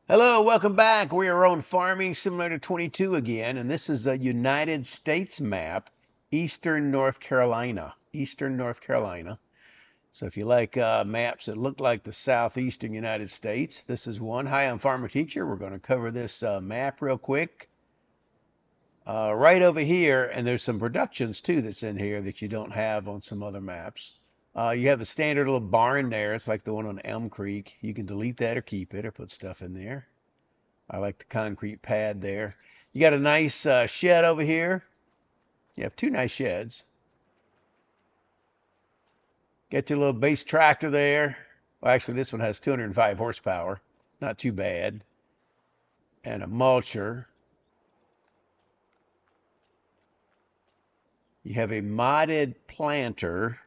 Hello, welcome back. We are on Farming Simulator 22 again, and this is a United States map, Eastern North Carolina. Eastern North Carolina. So if you like maps that look like the southeastern United States, this is one. Hi, I'm Farmer Teacher. We're going to cover this map real quick. Right over here, and there's some productions too that's in here that you don't have on some other maps. You have a standard little barn there. It's like the one on Elm Creek. You can delete that or keep it or put stuff in there. I like the concrete pad there. You got a nice shed over here. You have two nice sheds. Get your little base tractor there. Well, actually, this one has 205 horsepower. Not too bad. And a mulcher. You have a modded planter.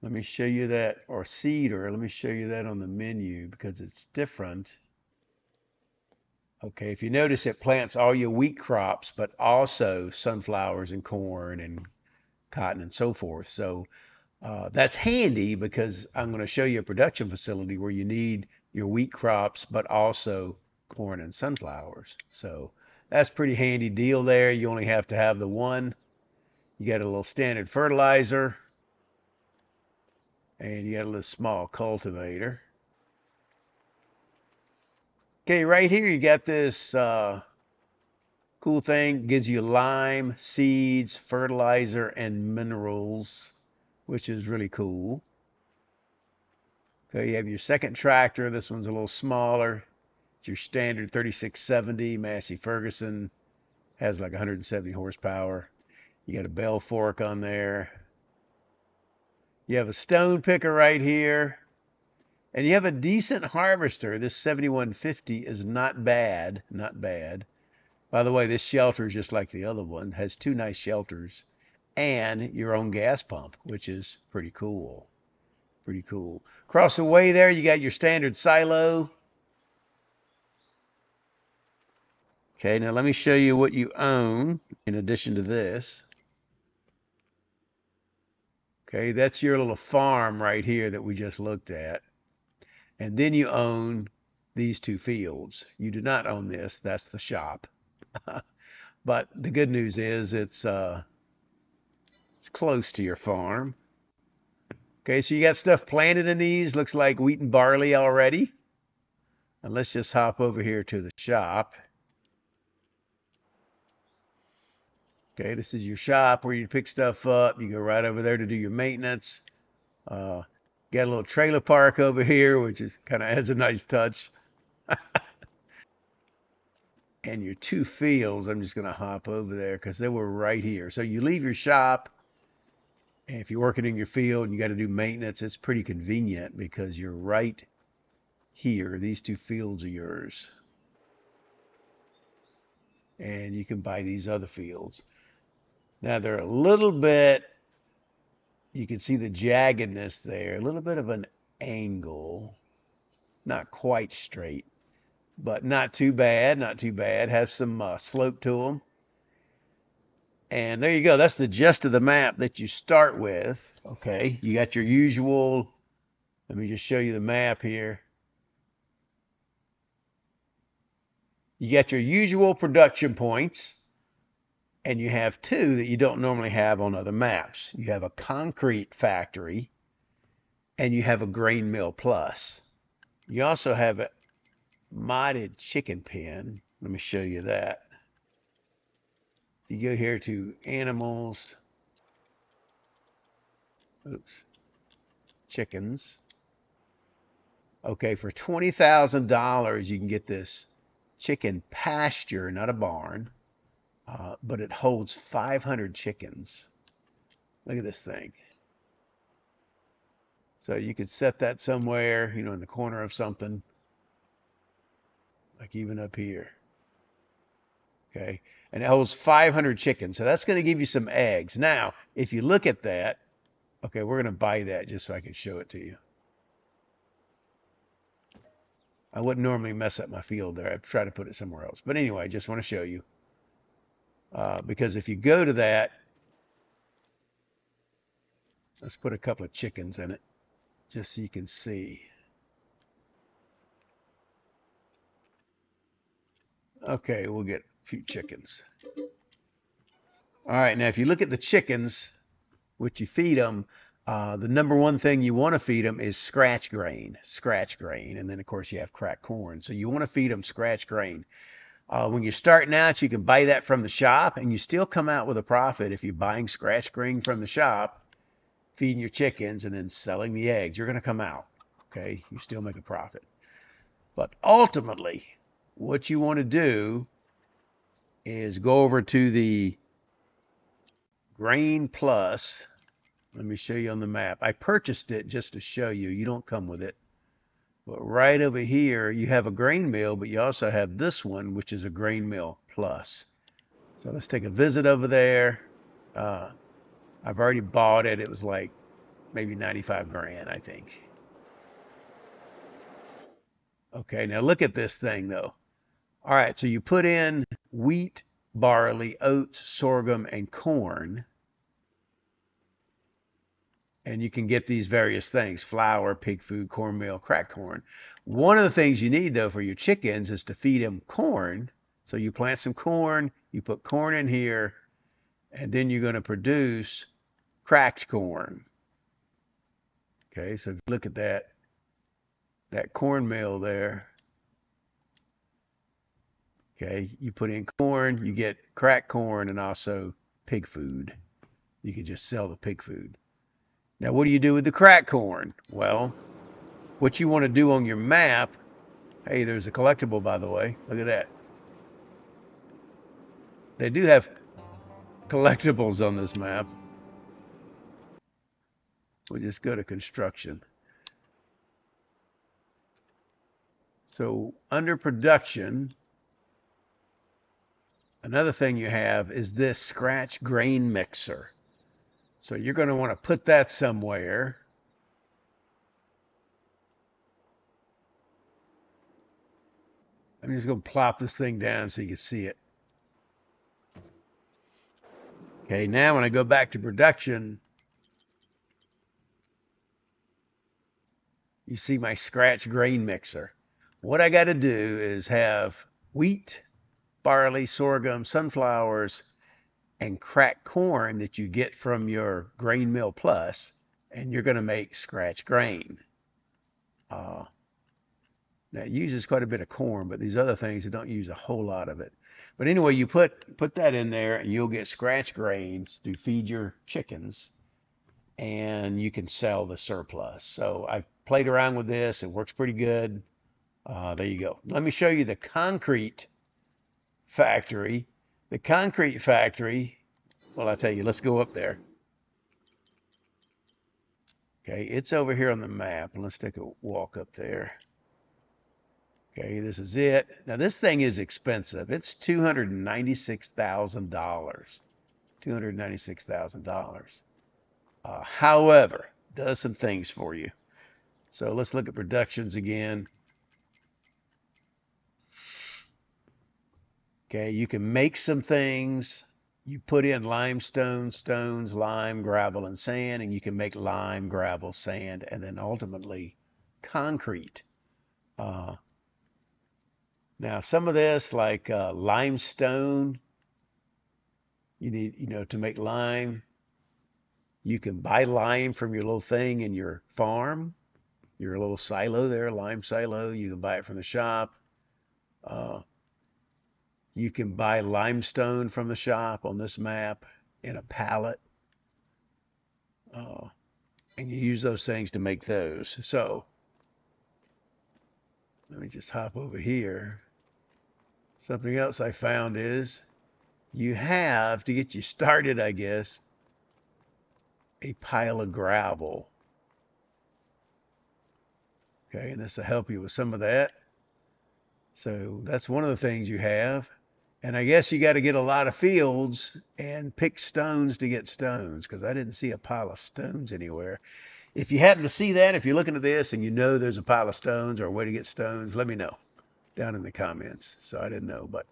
Let me show you that, or seeder. Let me show you that on the menu because it's different. Okay, if you notice, it plants all your wheat crops, but also sunflowers and corn and cotton and so forth. So that's handy because I'm going to show you a production facility where you need your wheat crops, but also corn and sunflowers. So that's pretty handy deal there. You only have to have the one. You got a little standard fertilizer, and you got a little small cultivator. Okay, right here you got this cool thing. Gives you lime, seeds, fertilizer, and minerals, which is really cool. Okay, you have your second tractor. This one's a little smaller. It's your standard 3670 Massey Ferguson. Has like 170 horsepower. You got a bell fork on there. You have a stone picker right here. And you have a decent harvester. This 7150 is not bad. Not bad. By the way, this shelter is just like the other one. Has two nice shelters. And your own gas pump, which is pretty cool. Pretty cool. Across the way there, you got your standard silo. Okay, now let me show you what you own in addition to this. Okay, that's your little farm right here that we just looked at. And then you own these two fields. You do not own this, that's the shop. But the good news is it's close to your farm. Okay, so you got stuff planted in these, looks like wheat and barley already. And let's just hop over here to the shop. Okay, this is your shop where you pick stuff up. You go right over there to do your maintenance. Uh, got a little trailer park over here, which is kind of adds a nice touch. And your two fields, I'm just going to hop over there because they were right here. So you leave your shop, and if you're working in your field and you got to do maintenance, it's pretty convenient because you're right here. These two fields are yours. And you can buy these other fields. Now they're a little bit, you can see the jaggedness there, a little bit of an angle, not quite straight, but not too bad, not too bad. Have some slope to them. And there you go. That's the gist of the map that you start with. Okay, you got your usual, let me just show you the map here. You got your usual production points, and you have two that you don't normally have on other maps. You have a concrete factory, and you have a grain mill plus. You also have a modded chicken pen. Let me show you that. You go here to animals. Oops. Chickens. Okay, for $20,000, you can get this chicken pasture, not a barn, but it holds 500 chickens. Look at this thing. So you could set that somewhere, you know, in the corner of something, like even up here. Okay, and it holds 500 chickens. So that's going to give you some eggs. Now, if you look at that, okay, we're going to buy that just so I can show it to you. I wouldn't normally mess up my field there. I'd try to put it somewhere else. But anyway, I just want to show you. Because if you go to that, let's put a couple of chickens in it, just so you can see. Okay, we'll get a few chickens. All right, now if you look at the chickens, which you feed them, the number one thing you want to feed them is scratch grain, and then of course you have cracked corn. So you want to feed them scratch grain. When you're starting out, you can buy that from the shop, and you still come out with a profit if you're buying scratch grain from the shop, feeding your chickens, and then selling the eggs. You're going to come out. Okay, you still make a profit. But ultimately, what you want to do is go over to the Grain Plus. Let me show you on the map. I purchased it just to show you. You don't come with it. But right over here, you have a grain mill, but you also have this one, which is a Grain Mill Plus. So let's take a visit over there. Uh, I've already bought it. It was like maybe 95 grand, I think. Okay, now look at this thing though. All right, so you put in wheat, barley, oats, sorghum, and corn, and you can get these various things: flour, pig food, cornmeal, cracked corn. One of the things you need though for your chickens is to feed them corn. So you plant some corn, you put corn in here, and then you're going to produce cracked corn. Okay, so if you look at that cornmeal there. Okay, you put in corn, you get cracked corn and also pig food. You can just sell the pig food. Now, what do you do with the cracked corn? Well, what you want to do on your map, hey, there's a collectible, by the way. Look at that. They do have collectibles on this map. We'll just go to construction. So under production, another thing you have is this scratch grain mixer. So you're going to want to put that somewhere. I'm just going to plop this thing down so you can see it. Okay, now when I go back to production, you see my scratch grain mixer. What I got to do is have wheat, barley, sorghum, sunflowers, and cracked corn that you get from your Grain Mill Plus, and you're going to make scratch grain. Uh, Now it uses quite a bit of corn, but these other things, they don't use a whole lot of it. But anyway, you put that in there, and you'll get scratch grains to feed your chickens, and you can sell the surplus. So I played around with this. It works pretty good. There you go. Let me show you the concrete factory. The concrete factory, well, I tell you, let's go up there. Okay, it's over here on the map, and let's take a walk up there. Okay, this is it. Now this thing is expensive. It's $296,000. $296,000. However, does some things for you. So let's look at productions again. Okay, you can make some things. You put in limestone, stones, lime, gravel, and sand, and you can make lime, gravel, sand, and then ultimately concrete. Now, some of this, like limestone, you need, to make lime. You can buy lime from your little thing in your farm, your little silo there, lime silo. You can buy it from the shop. Uh, you can buy limestone from the shop on this map in a pallet. Uh, and you use those things to make those. So let me just hop over here. Something else I found is you have, to get you started, I guess, a pile of gravel. Okay, and this will help you with some of that. So that's one of the things you have. And I guess you got to get a lot of fields and pick stones to get stones, because I didn't see a pile of stones anywhere. If you happen to see that, if you're looking at this and you know there's a pile of stones or a way to get stones, let me know down in the comments. So I didn't know, but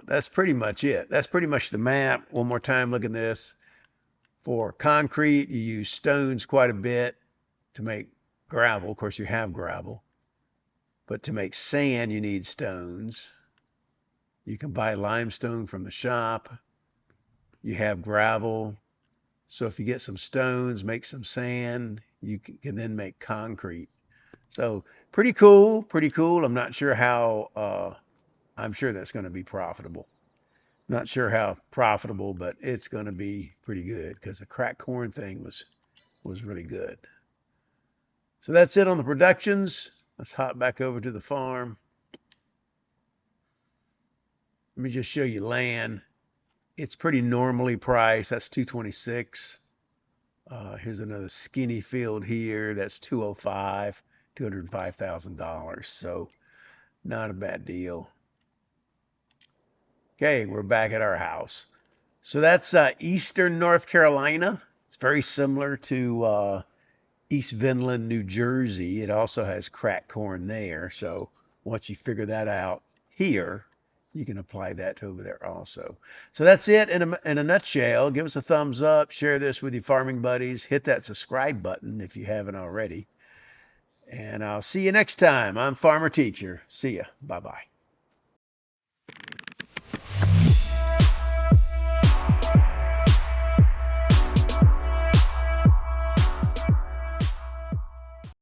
that's pretty much it. That's pretty much the map. One more time, look at this. For concrete, you use stones quite a bit to make gravel. Of course, you have gravel. But to make sand, you need stones. You can buy limestone from the shop. You have gravel. So if you get some stones, make some sand, you can then make concrete. So pretty cool, pretty cool. I'm not sure how, I'm sure that's going to be profitable. Not sure how profitable, but it's going to be pretty good because the cracked corn thing was really good. So that's it on the productions. Let's hop back over to the farm. Let me just show you land. It's pretty normally priced. That's 226. Here's another skinny field here. That's 205, $205,000. So not a bad deal. Okay, we're back at our house. So that's Eastern North Carolina. It's very similar to East Vinland, New Jersey. It also has cracked corn there. So once you figure that out here, you can apply that to over there also. So that's it in a nutshell. Give us a thumbs up. Share this with your farming buddies. Hit that subscribe button if you haven't already. And I'll see you next time. I'm Farmer Teacher. See ya. Bye-bye.